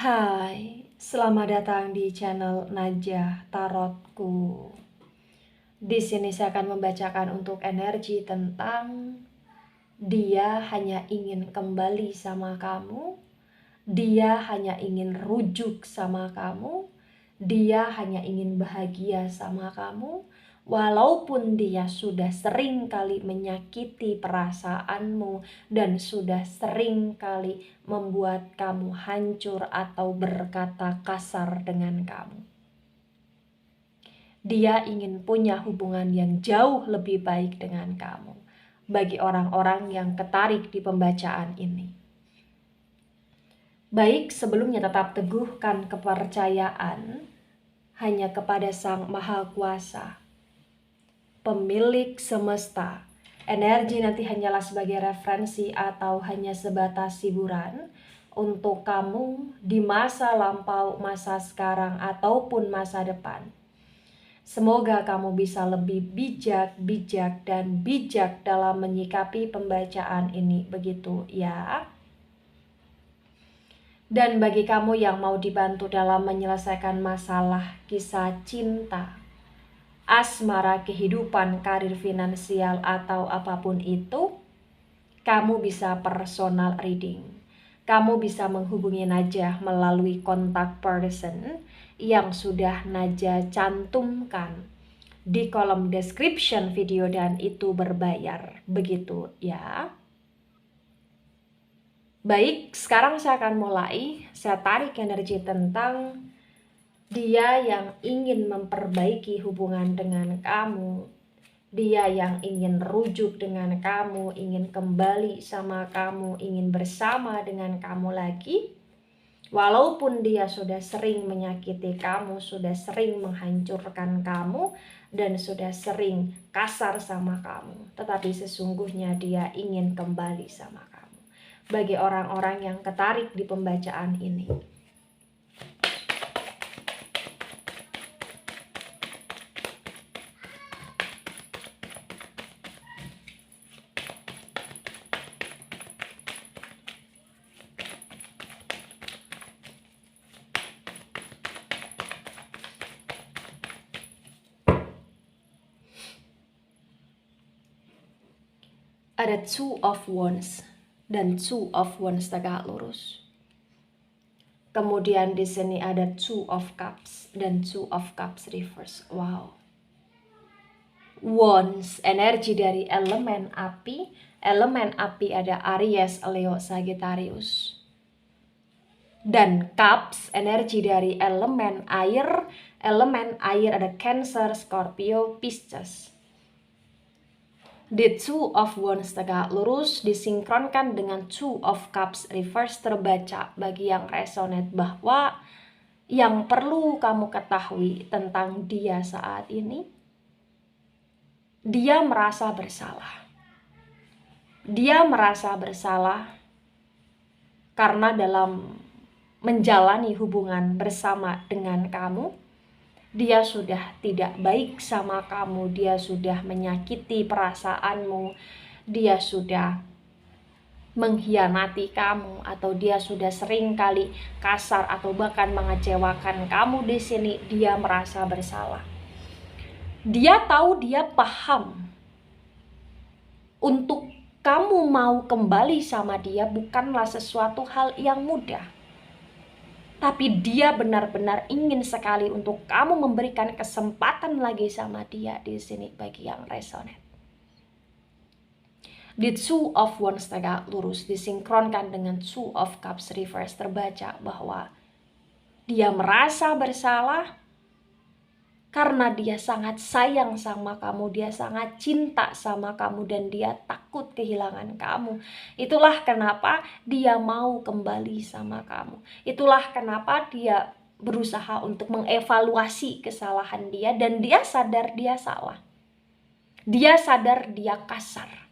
Hai, selamat datang di channel Najah Tarotku. Di sini saya akan membacakan untuk energi tentang dia hanya ingin kembali sama kamu, dia hanya ingin rujuk sama kamu, dia hanya ingin bahagia sama kamu, walaupun dia sudah sering kali menyakiti perasaanmu dan sudah sering kali membuat kamu hancur atau berkata kasar dengan kamu. Dia ingin punya hubungan yang jauh lebih baik dengan kamu. Bagi orang-orang yang ketarik di pembacaan ini. Baik, sebelumnya tetap teguhkan kepercayaan hanya kepada Sang Maha Kuasa, pemilik semesta. Energi nanti hanyalah sebagai referensi atau hanya sebatas hiburan untuk kamu di masa lampau, masa sekarang, ataupun masa depan. Semoga kamu bisa lebih bijak dan bijak dalam menyikapi pembacaan ini, begitu ya. Dan bagi kamu yang mau dibantu dalam menyelesaikan masalah kisah cinta, asmara, kehidupan, karir, finansial, atau apapun itu, kamu bisa personal reading. Kamu bisa menghubungi Najah melalui kontak person yang sudah Najah cantumkan di kolom description video dan itu berbayar, begitu ya. Baik, sekarang saya akan mulai. Saya tarik energi tentang dia yang ingin memperbaiki hubungan dengan kamu. Dia yang ingin rujuk dengan kamu, ingin kembali sama kamu, ingin bersama dengan kamu lagi. Walaupun dia sudah sering menyakiti kamu, sudah sering menghancurkan kamu, dan sudah sering kasar sama kamu. Tetapi sesungguhnya dia ingin kembali sama kamu. Bagi orang-orang yang ketarik di pembacaan ini. Ada Two of Wands dan Two of Wands tegak lurus. Kemudian di sini ada Two of Cups dan Two of Cups reverse. Wow. Wands, energi dari elemen api. Elemen api ada Aries, Leo, Sagittarius. Dan Cups, energi dari elemen air. Elemen air ada Cancer, Scorpio, Pisces. The Two of Wands tegak lurus disinkronkan dengan Two of Cups reverse terbaca bagi yang resonate bahwa yang perlu kamu ketahui tentang dia saat ini, dia merasa bersalah. Dia merasa bersalah karena dalam menjalani hubungan bersama dengan kamu, dia sudah tidak baik sama kamu, dia sudah menyakiti perasaanmu, dia sudah mengkhianati kamu, atau dia sudah sering kali kasar atau bahkan mengecewakan kamu. Di sini dia merasa bersalah. Dia tahu, dia paham untuk kamu mau kembali sama dia bukanlah sesuatu hal yang mudah. Tapi dia benar-benar ingin sekali untuk kamu memberikan kesempatan lagi sama dia di sini bagi yang resonate. The Two of Wands tegak lurus disinkronkan dengan Two of Cups reverse terbaca bahwa dia merasa bersalah karena dia sangat sayang sama kamu, dia sangat cinta sama kamu, dan dia takut kehilangan kamu. Itulah kenapa dia mau kembali sama kamu. Itulah kenapa dia berusaha untuk mengevaluasi kesalahan dia, dan dia sadar dia salah. Dia sadar dia kasar.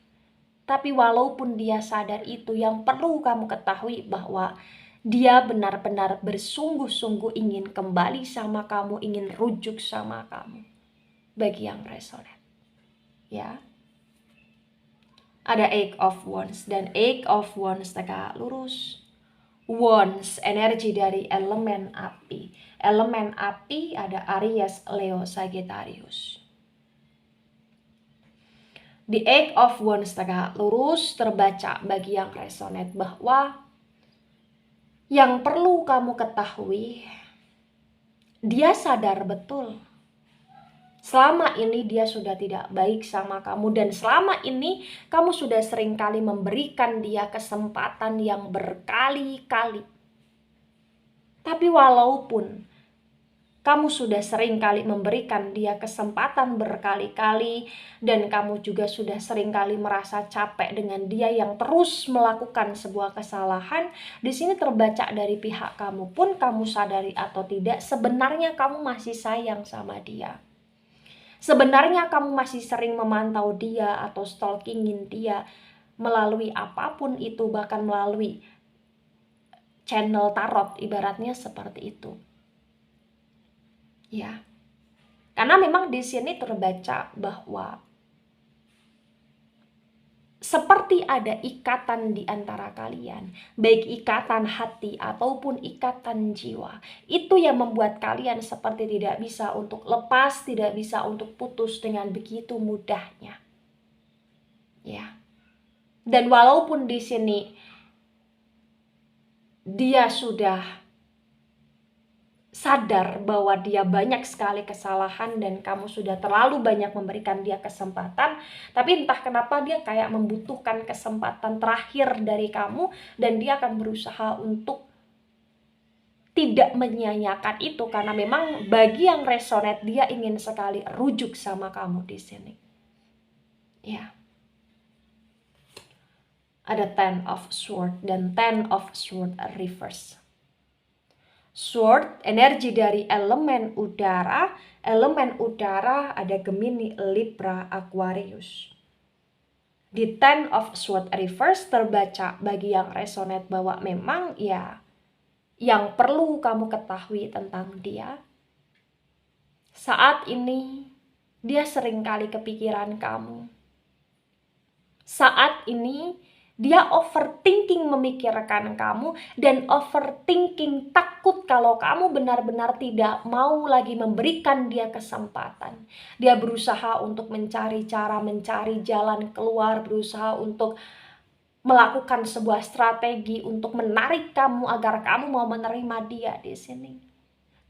Tapi walaupun dia sadar itu, yang perlu kamu ketahui bahwa dia benar-benar bersungguh-sungguh ingin kembali sama kamu, ingin rujuk sama kamu. Bagi yang resonate. Ya. Ada Eight of Wands dan Eight of Wands tegak lurus. Wands, energi dari elemen api. Elemen api ada Aries, Leo, Sagittarius. The Eight of Wands tegak lurus terbaca bagi yang resonate bahwa yang perlu kamu ketahui, dia sadar betul selama ini dia sudah tidak baik sama kamu, dan selama ini kamu sudah seringkali memberikan dia kesempatan yang berkali-kali. Tapi walaupun kamu sudah seringkali memberikan dia kesempatan berkali-kali, dan kamu juga sudah seringkali merasa capek dengan dia yang terus melakukan sebuah kesalahan, di sini terbaca dari pihak kamu pun, kamu sadari atau tidak, sebenarnya kamu masih sayang sama dia. Sebenarnya kamu masih sering memantau dia atau stalkingin dia melalui apapun itu, bahkan melalui channel tarot, ibaratnya seperti itu. Ya. Karena memang di sini terbaca bahwa seperti ada ikatan di antara kalian, baik ikatan hati ataupun ikatan jiwa. Itu yang membuat kalian seperti tidak bisa untuk lepas, tidak bisa untuk putus dengan begitu mudahnya. Ya. Dan walaupun di sini dia sudah sadar bahwa dia banyak sekali kesalahan dan kamu sudah terlalu banyak memberikan dia kesempatan, tapi entah kenapa dia kayak membutuhkan kesempatan terakhir dari kamu, dan dia akan berusaha untuk tidak menyia-nyiakan itu, karena memang bagi yang resonate dia ingin sekali rujuk sama kamu di sini. Ya. Ada Ten of Swords dan Ten of Swords reverse. Sword, energi dari elemen udara. Elemen udara ada Gemini, Libra, Aquarius. Di Ten of Swords reverse terbaca bagi yang resonate bahwa memang ya yang perlu kamu ketahui tentang dia, saat ini dia seringkali kepikiran kamu. Saat ini dia overthinking memikirkan kamu, dan overthinking takut kalau kamu benar-benar tidak mau lagi memberikan dia kesempatan. Dia berusaha untuk mencari cara, mencari jalan keluar, berusaha untuk melakukan sebuah strategi untuk menarik kamu agar kamu mau menerima dia di sini.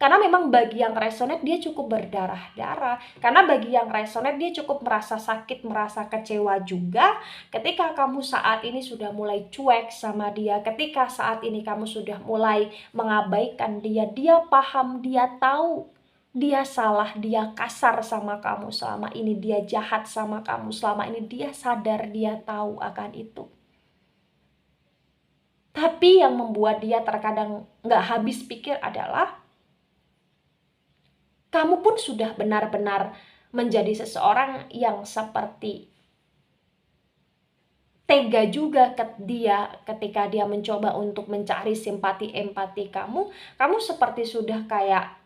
Karena memang bagi yang resonate dia cukup berdarah-darah. Karena bagi yang resonate dia cukup merasa sakit, merasa kecewa juga ketika kamu saat ini sudah mulai cuek sama dia. Ketika saat ini kamu sudah mulai mengabaikan dia. Dia paham, dia tahu dia salah, dia kasar sama kamu selama ini, dia jahat sama kamu selama ini. Dia sadar, dia tahu akan itu. Tapi yang membuat dia terkadang gak habis pikir adalah kamu pun sudah benar-benar menjadi seseorang yang seperti tega juga ke dia ketika dia mencoba untuk mencari simpati empati kamu. Kamu seperti sudah kayak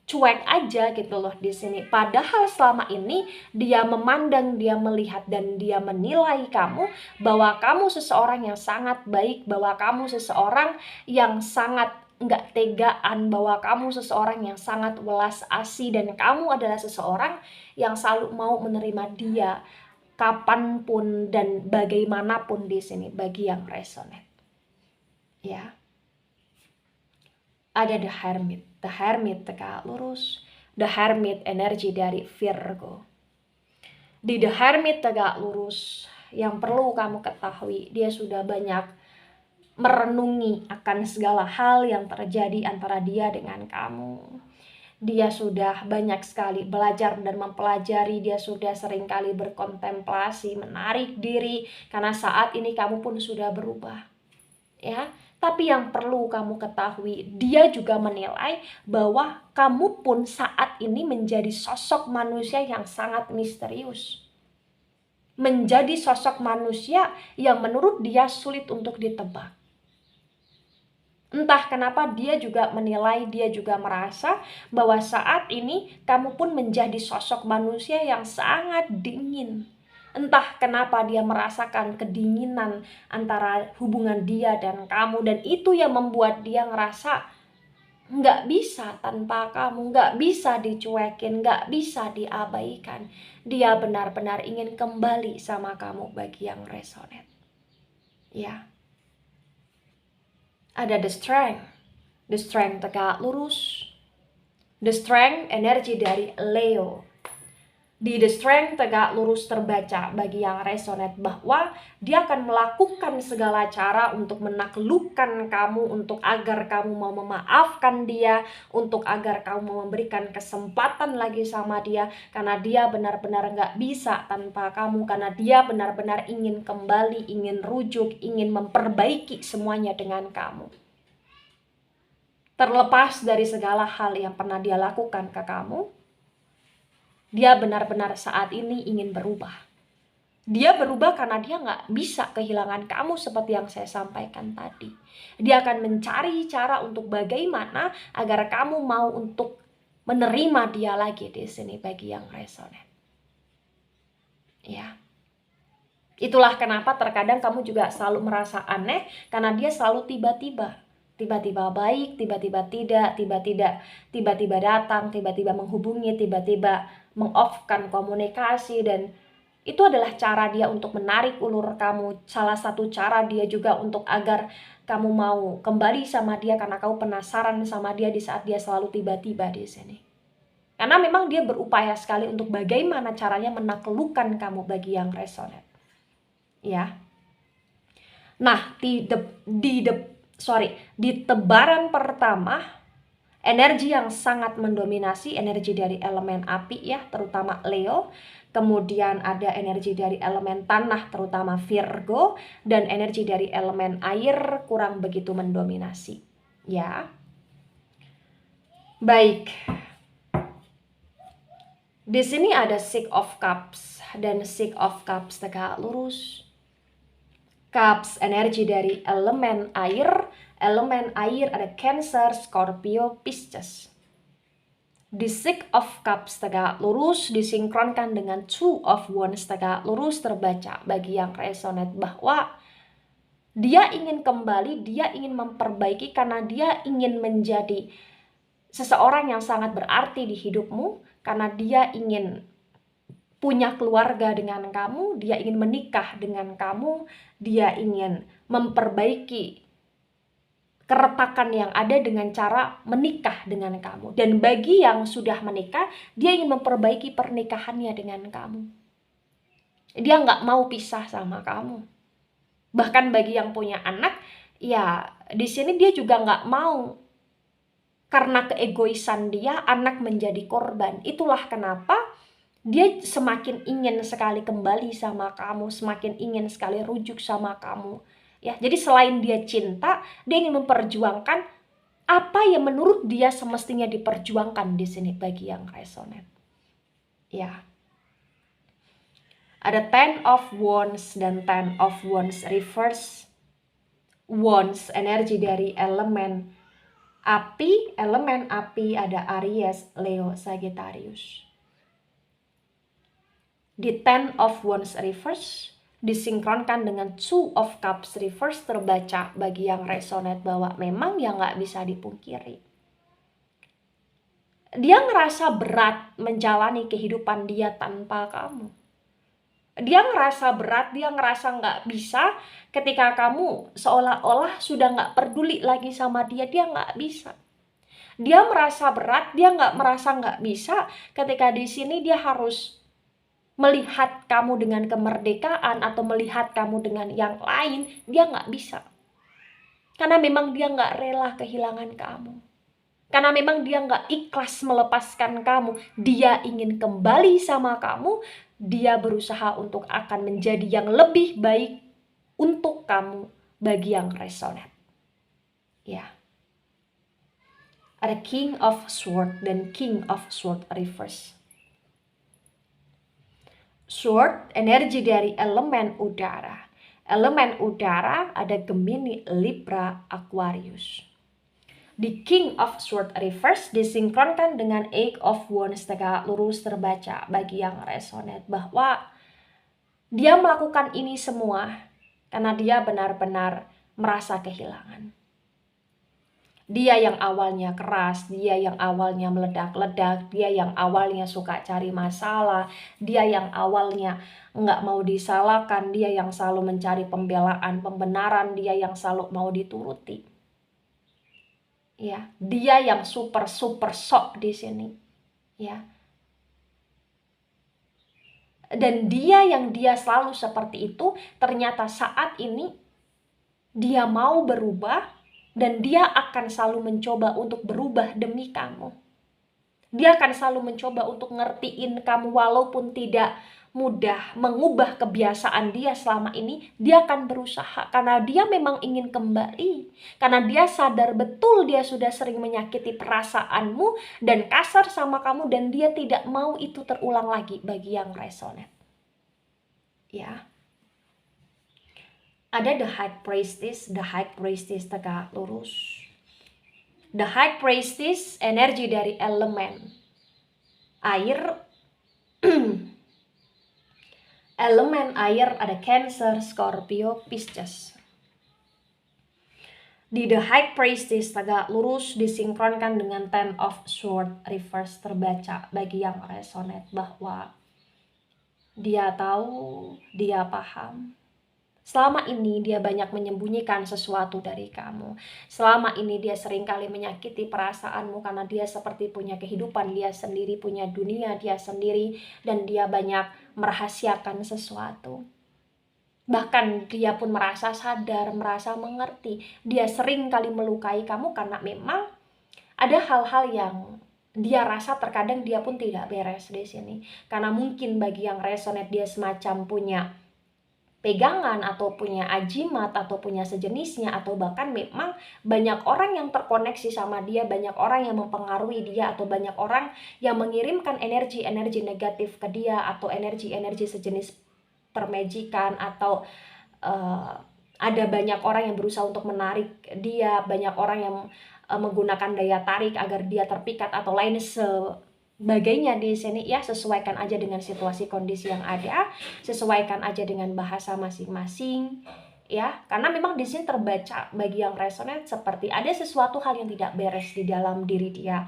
cuek aja gitu loh di sini. Padahal selama ini dia memandang, dia melihat, dan dia menilai kamu bahwa kamu seseorang yang sangat baik, bahwa kamu seseorang yang sangat nggak tegaan, bahwa kamu seseorang yang sangat welas asih, dan kamu adalah seseorang yang selalu mau menerima dia kapanpun dan bagaimanapun di sini bagi yang resonate. Ya. Ada The Hermit. The Hermit tegak lurus. The Hermit energi dari Virgo. Di The Hermit tegak lurus, yang perlu kamu ketahui, dia sudah banyak merenungi akan segala hal yang terjadi antara dia dengan kamu. Dia sudah banyak sekali belajar dan mempelajari. Dia sudah seringkali berkontemplasi, menarik diri, karena saat ini kamu pun sudah berubah. Ya, tapi yang perlu kamu ketahui, dia juga menilai bahwa kamu pun saat ini menjadi sosok manusia yang sangat misterius. Menjadi sosok manusia yang menurut dia sulit untuk ditebak. Entah kenapa dia juga menilai, dia juga merasa bahwa saat ini kamu pun menjadi sosok manusia yang sangat dingin, Entah kenapa dia merasakan kedinginan antara hubungan dia dan kamu, dan itu yang membuat dia ngerasa nggak bisa tanpa kamu, nggak bisa dicuekin, nggak bisa diabaikan. Dia benar-benar ingin kembali sama kamu bagi yang resonate. Ya, ada the strength tegak lurus, the strength energi dari Leo. Di The Strength tegak lurus terbaca bagi yang resonate bahwa dia akan melakukan segala cara untuk menaklukkan kamu, untuk agar kamu mau memaafkan dia, untuk agar kamu mau memberikan kesempatan lagi sama dia, karena dia benar-benar nggak bisa tanpa kamu, karena dia benar-benar ingin kembali, ingin rujuk, ingin memperbaiki semuanya dengan kamu. Terlepas dari segala hal yang pernah dia lakukan ke kamu, dia benar-benar saat ini ingin berubah. Dia berubah karena dia nggak bisa kehilangan kamu seperti yang saya sampaikan tadi. Dia akan mencari cara untuk bagaimana agar kamu mau untuk menerima dia lagi di sini bagi yang resonate. Ya. Itulah kenapa terkadang kamu juga selalu merasa aneh karena dia selalu tiba-tiba. Tiba-tiba baik, tiba-tiba tidak, tiba-tiba datang, tiba-tiba menghubungi, tiba-tiba meng-off-kan komunikasi, dan itu adalah cara dia untuk menarik ulur kamu. Salah satu cara dia juga untuk agar kamu mau kembali sama dia karena kamu penasaran sama dia di saat dia selalu tiba-tiba di sini. Karena memang dia berupaya sekali untuk bagaimana caranya menaklukkan kamu bagi yang resonate. Ya. Nah, di tebaran pertama, energi yang sangat mendominasi, energi dari elemen api ya, terutama Leo. Kemudian ada energi dari elemen tanah, terutama Virgo. Dan energi dari elemen air kurang begitu mendominasi. Ya. Baik. Di sini ada Six of Cups. Dan Six of Cups tegak lurus. Cups, energi dari elemen air. Elemen air ada Cancer, Scorpio, Pisces. Di Six of Cups tegak lurus disinkronkan dengan Two of Wands tegak lurus terbaca bagi yang resonate bahwa dia ingin kembali, dia ingin memperbaiki karena dia ingin menjadi seseorang yang sangat berarti di hidupmu, karena dia ingin punya keluarga dengan kamu, dia ingin menikah dengan kamu, dia ingin memperbaiki keretakan yang ada dengan cara menikah dengan kamu. Dan bagi yang sudah menikah, dia ingin memperbaiki pernikahannya dengan kamu. Dia nggak mau pisah sama kamu. Bahkan bagi yang punya anak, ya di sini dia juga nggak mau. Karena keegoisan dia, anak menjadi korban. Itulah kenapa dia semakin ingin sekali kembali sama kamu, semakin ingin sekali rujuk sama kamu. Ya, jadi selain dia cinta, dia ingin memperjuangkan apa yang menurut dia semestinya diperjuangkan di sini bagi yang resonate. Ya. Ada Ten of Wands dan Ten of Wands reverse. Wands, energi dari elemen api. Elemen api ada Aries, Leo, Sagittarius. Di Ten of Wands reverse disinkronkan dengan Two of Cups reverse terbaca bagi yang resonate bahwa memang yang nggak bisa dipungkiri. Dia ngerasa berat menjalani kehidupan dia tanpa kamu. Dia ngerasa berat, dia ngerasa nggak bisa ketika kamu seolah-olah sudah nggak peduli lagi sama dia, dia nggak bisa. Dia merasa berat, dia merasa nggak bisa ketika di sini dia harus melihat kamu dengan kemerdekaan atau melihat kamu dengan yang lain, dia nggak bisa. Karena memang dia nggak rela kehilangan kamu. Karena memang dia nggak ikhlas melepaskan kamu. Dia ingin kembali sama kamu. Dia berusaha untuk akan menjadi yang lebih baik untuk kamu bagi yang resonate. Ya. Ada King of Swords dan King of Swords reverse. Sword, energi dari elemen udara. Elemen udara ada Gemini, Libra, Aquarius. Di King of Swords reverse disinkronkan dengan Eight of Wands tegak lurus terbaca bagi yang resonate bahwa Dia melakukan ini semua karena dia benar-benar merasa kehilangan. Dia yang awalnya keras, dia yang awalnya meledak-ledak, dia yang awalnya suka cari masalah, dia yang awalnya nggak mau disalahkan, dia yang selalu mencari pembelaan, pembenaran, dia yang selalu mau dituruti. Ya, dia yang super sok di sini. Ya. Dan dia yang dia selalu seperti itu, ternyata saat ini dia mau berubah. Dan dia akan selalu mencoba untuk berubah demi kamu. Dia akan selalu mencoba untuk ngertiin kamu walaupun tidak mudah mengubah kebiasaan dia selama ini. Dia akan berusaha karena dia memang ingin kembali. Karena dia sadar betul dia sudah sering menyakiti perasaanmu dan kasar sama kamu. Dan dia tidak mau itu terulang lagi bagi yang resonate. Ya. Ada the high priestess tegak lurus. The high priestess energi dari elemen air. Elemen air ada Cancer, Scorpio, Pisces. Di the high priestess tegak lurus disinkronkan dengan Ten of Swords reverse terbaca bagi yang resonate bahwa dia tahu, dia paham. Selama ini dia banyak menyembunyikan sesuatu dari kamu. Selama ini dia seringkali menyakiti perasaanmu karena dia seperti punya kehidupan dia sendiri, punya dunia dia sendiri, dan dia banyak merahasiakan sesuatu. Bahkan dia pun merasa sadar, merasa mengerti. Dia seringkali melukai kamu karena memang ada hal-hal yang dia rasa terkadang dia pun tidak beres di sini. Karena mungkin bagi yang resonate dia semacam punya pegangan atau punya ajimat atau punya sejenisnya, atau bahkan memang banyak orang yang terkoneksi sama dia, banyak orang yang mempengaruhi dia, atau banyak orang yang mengirimkan energi-energi negatif ke dia, atau energi-energi sejenis permajikan, atau ada banyak orang yang berusaha untuk menarik dia, banyak orang yang menggunakan daya tarik agar dia terpikat atau lain sebagainya di sini. Ya, sesuaikan aja dengan situasi kondisi yang ada, sesuaikan aja dengan bahasa masing-masing ya, karena memang di sini terbaca bagi yang resonate seperti ada sesuatu hal yang tidak beres di dalam diri dia.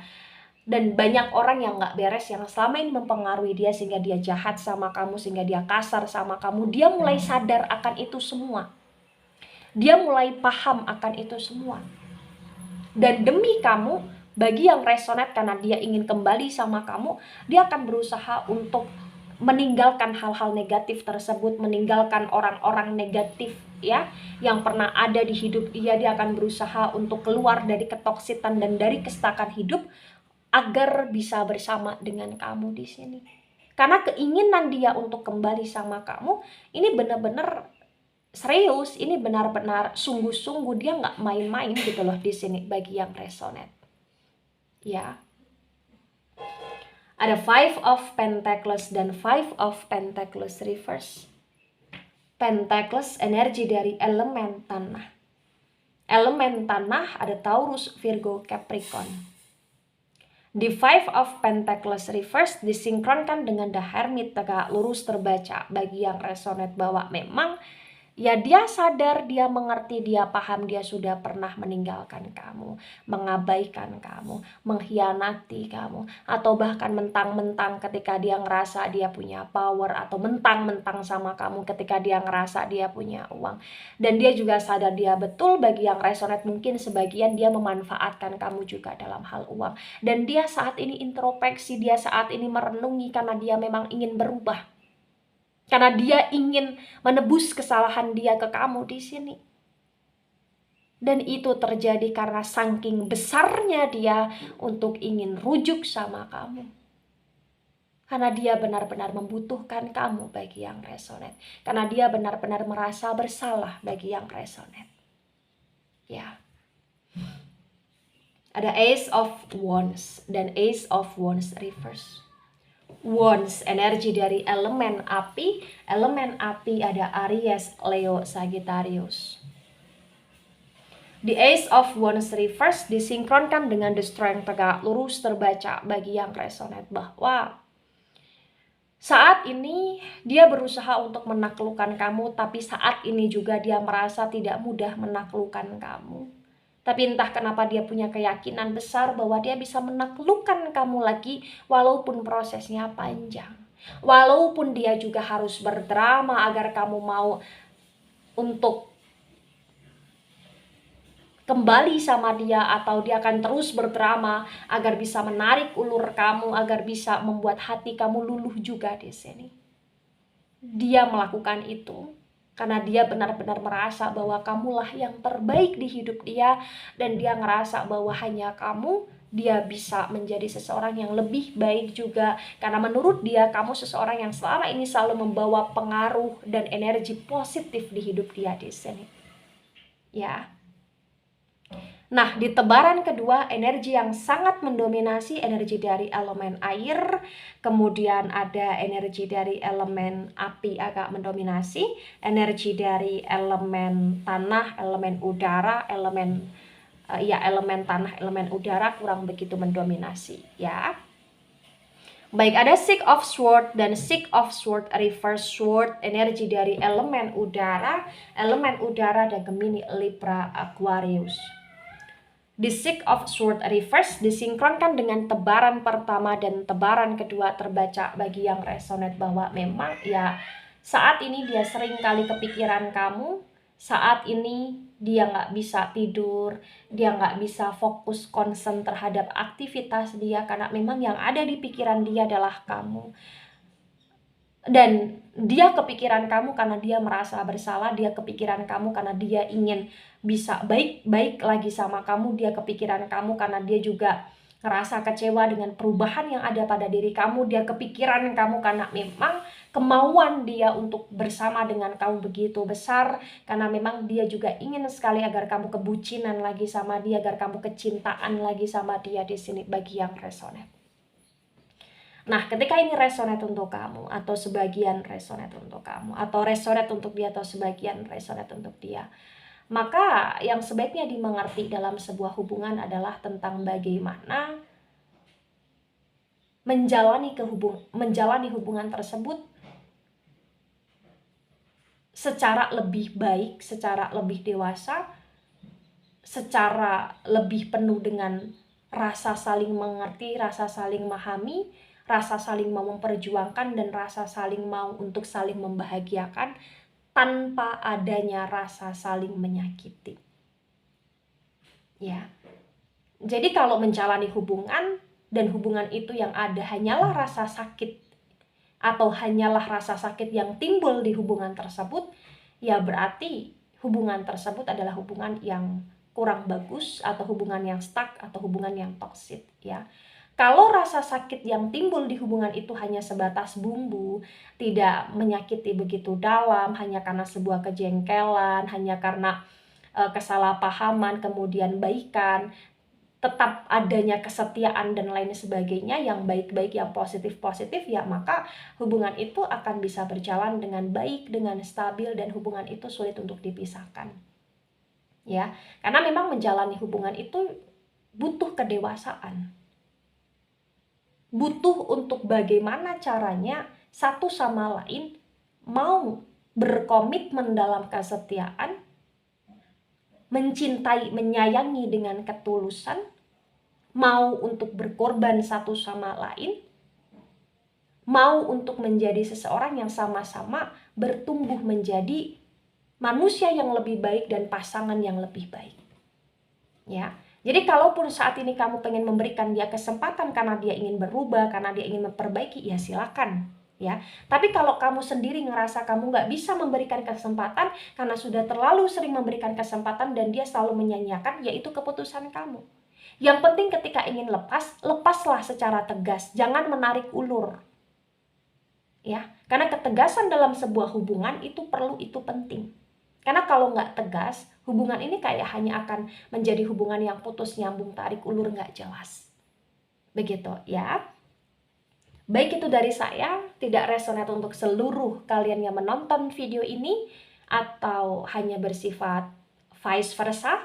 Dan banyak orang yang gak beres yang selama ini mempengaruhi dia sehingga dia jahat sama kamu, sehingga dia kasar sama kamu. Dia mulai sadar akan itu semua. Dia mulai paham akan itu semua. Dan demi kamu, bagi yang resonate karena dia ingin kembali sama kamu, dia akan berusaha untuk meninggalkan hal-hal negatif tersebut, meninggalkan orang-orang negatif ya yang pernah ada di hidup dia. Dia akan berusaha untuk keluar dari ketoksitan dan dari kesetaraan hidup agar bisa bersama dengan kamu di sini. Karena keinginan dia untuk kembali sama kamu ini benar-benar serius, ini benar-benar sungguh-sungguh, dia nggak main-main gitu loh di sini bagi yang resonate. Ya. Ada Five of Pentacles dan Five of Pentacles reverse. Pentacles energi dari elemen tanah. Elemen tanah ada Taurus, Virgo, Capricorn. Di Five of Pentacles reverse disinkronkan dengan The Hermit tegak lurus terbaca bagi yang resonate bahwa memang ya dia sadar, dia mengerti, dia paham dia sudah pernah meninggalkan kamu, mengabaikan kamu, mengkhianati kamu, atau bahkan mentang-mentang ketika dia ngerasa dia punya power, atau mentang-mentang sama kamu ketika dia ngerasa dia punya uang. Dan dia juga sadar dia betul bagi yang resonate mungkin sebagian dia memanfaatkan kamu juga dalam hal uang. Dan dia saat ini introspeksi, dia saat ini merenungi karena dia memang ingin berubah. Karena dia ingin menebus kesalahan dia ke kamu di sini. Dan itu terjadi karena saking besarnya dia untuk ingin rujuk sama kamu. Karena dia benar-benar membutuhkan kamu bagi yang resonate. Karena dia benar-benar merasa bersalah bagi yang resonate. Ya. Ada Ace of Wands dan Ace of Wands reverse. Wands energi dari elemen api. Elemen api ada Aries, Leo, Sagittarius. The Ace of Wands reverse disinkronkan dengan The Strength tegak lurus terbaca bagi yang resonate bahwa Saat ini dia berusaha untuk menaklukkan kamu, tapi saat ini juga dia merasa tidak mudah menaklukkan kamu. Tapi entah kenapa dia punya keyakinan besar bahwa dia bisa menaklukkan kamu lagi walaupun prosesnya panjang. Walaupun dia juga harus berdrama agar kamu mau untuk kembali sama dia, atau dia akan terus berdrama agar bisa menarik ulur kamu, agar bisa membuat hati kamu luluh juga di sini. Dia melakukan itu karena dia benar-benar merasa bahwa kamulah yang terbaik di hidup dia, dan dia ngerasa bahwa hanya kamu dia bisa menjadi seseorang yang lebih baik juga, karena menurut dia kamu seseorang yang selama ini selalu membawa pengaruh dan energi positif di hidup dia di sini. Ya. Nah, di tebaran kedua, energi yang sangat mendominasi energi dari elemen air, kemudian ada energi dari elemen api agak mendominasi, energi dari elemen tanah, elemen udara, elemen tanah, elemen udara kurang begitu mendominasi, ya. Baik, ada Six of Swords dan Six of Swords reverse sword, energi dari elemen udara dan Gemini, Libra, Aquarius. The Six of Swords reverse disinkronkan dengan tebaran pertama dan tebaran kedua terbaca bagi yang resonate bahwa memang ya saat ini dia sering kali kepikiran kamu, saat ini dia nggak bisa tidur, dia nggak bisa fokus konsen terhadap aktivitas dia karena memang yang ada di pikiran dia adalah kamu. Dan dia kepikiran kamu karena dia merasa bersalah, dia kepikiran kamu karena dia ingin bisa baik-baik lagi sama kamu, dia kepikiran kamu karena dia juga ngerasa kecewa dengan perubahan yang ada pada diri kamu, dia kepikiran kamu karena memang kemauan dia untuk bersama dengan kamu begitu besar, karena memang dia juga ingin sekali agar kamu kebucinan lagi sama dia, agar kamu kecintaan lagi sama dia di sini bagi yang resonate. Nah, ketika ini resonate untuk kamu, atau sebagian resonate untuk kamu, atau resonate untuk dia, atau sebagian resonate untuk dia, maka yang sebaiknya dimengerti dalam sebuah hubungan adalah tentang bagaimana menjalani hubungan tersebut secara lebih baik, secara lebih dewasa, secara lebih penuh dengan rasa saling mengerti, rasa saling memahami, rasa saling mau memperjuangkan, dan rasa saling mau untuk saling membahagiakan tanpa adanya rasa saling menyakiti. Ya. Jadi kalau menjalani hubungan dan hubungan itu yang ada hanyalah rasa sakit, atau hanyalah rasa sakit yang timbul di hubungan tersebut, ya berarti hubungan tersebut adalah hubungan yang kurang bagus, atau hubungan yang stuck, atau hubungan yang toksik, ya. Kalau rasa sakit yang timbul di hubungan itu hanya sebatas bumbu, tidak menyakiti begitu dalam, hanya karena sebuah kejengkelan, hanya karena kesalahpahaman, kemudian baikan, tetap adanya kesetiaan dan lain sebagainya yang baik-baik, yang positif-positif, ya maka hubungan itu akan bisa berjalan dengan baik, dengan stabil, dan hubungan itu sulit untuk dipisahkan. Ya, karena memang menjalani hubungan itu butuh kedewasaan. Butuh untuk bagaimana caranya satu sama lain mau berkomitmen dalam kesetiaan, mencintai, menyayangi dengan ketulusan, mau untuk berkorban satu sama lain, mau untuk menjadi seseorang yang sama-sama bertumbuh menjadi manusia yang lebih baik dan pasangan yang lebih baik. Ya. Jadi kalaupun saat ini kamu pengen memberikan dia kesempatan karena dia ingin berubah, karena dia ingin memperbaiki, ya silakan, ya. Tapi kalau kamu sendiri ngerasa kamu nggak bisa memberikan kesempatan karena sudah terlalu sering memberikan kesempatan dan dia selalu menyanyiakan, ya itu keputusan kamu. Yang penting ketika ingin lepas, lepaslah secara tegas, jangan menarik ulur. Ya, karena ketegasan dalam sebuah hubungan itu perlu, itu penting. Karena kalau nggak tegas, hubungan ini kayak hanya akan menjadi hubungan yang putus nyambung, tarik ulur nggak jelas. Begitu ya. Baik, itu dari saya, tidak resonate untuk seluruh kalian yang menonton video ini, atau hanya bersifat vice versa,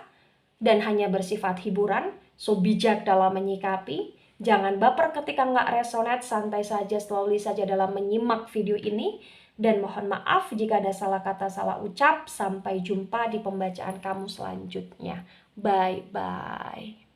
dan hanya bersifat hiburan, so bijak dalam menyikapi. Jangan baper ketika nggak resonate, santai saja, slowly saja dalam menyimak video ini. Dan mohon maaf jika ada salah kata, salah ucap. Sampai jumpa di pembacaan kamu selanjutnya. Bye-bye.